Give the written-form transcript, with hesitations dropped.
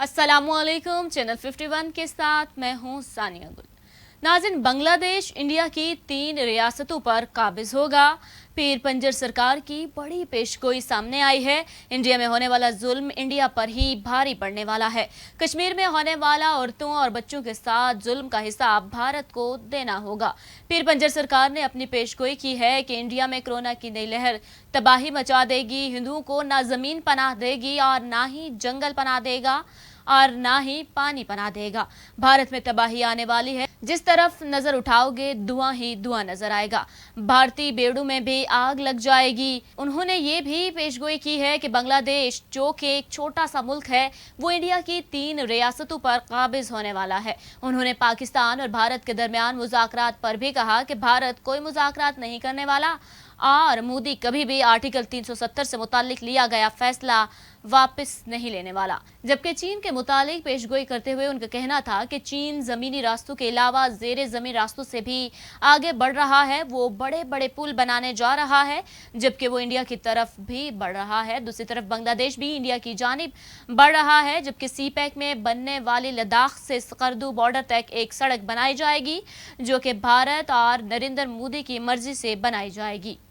अस्सलाम वालेकुम। चैनल 51 के साथ मैं हूं सानिया गुल। नाज़रीन, बांग्लादेश इंडिया की 3 रियासतों पर काबिज होगा। पीर पंजर सरकार की बड़ी पेशगोई सामने आई है। इंडिया में होने वाला जुल्म इंडिया पर ही भारी पड़ने वाला है। कश्मीर में होने वाला औरतों और बच्चों के साथ जुल्म का हिसाब भारत को देना होगा। पीर पंजर सरकार ने अपनी पेशगोई की है कि इंडिया में कोरोना की नई लहर तबाही मचा देगी, हिंदुओं को ना जमीन पनाह देगी और ना ही जंगल पनाह देगा और ना ही पानी पनाह देगा। भारत में तबाही आने वाली है, जिस तरफ नजर उठाओगे धुआं ही धुआं नजर आएगा। भारतीय बेड़ों में भी आग लग जाएगी। उन्होंने ये भी पेशगोई की है कि बांग्लादेश, जो कि एक छोटा सा मुल्क है, वो इंडिया की 3 रियासतों पर काबिज होने वाला है। उन्होंने पाकिस्तान और भारत के दरमियान मुज़ाकरात पर भी कहा कि भारत कोई मुज़ाकरात नहीं करने वाला और मोदी कभी भी आर्टिकल 370 से मुतालिक लिया गया फैसला वापस नहीं लेने वाला। जबकि चीन के मुतालिक पेशगोई करते हुए उनका कहना था कि चीन जमीनी रास्तों के अलावा ज़ेरे ज़मीन रास्तों से भी आगे बढ़ रहा है। वो बड़े बड़े पुल बनाने जा रहा है, जबकि वो इंडिया की तरफ भी बढ़ रहा है। दूसरी तरफ बांग्लादेश भी इंडिया की जानिब बढ़ रहा है, जबकि सीपैक में बनने वाली लद्दाख से स्कर्दू बॉर्डर तक एक सड़क बनाई जाएगी, जो कि भारत और नरेंद्र मोदी की मर्जी से बनाई जाएगी।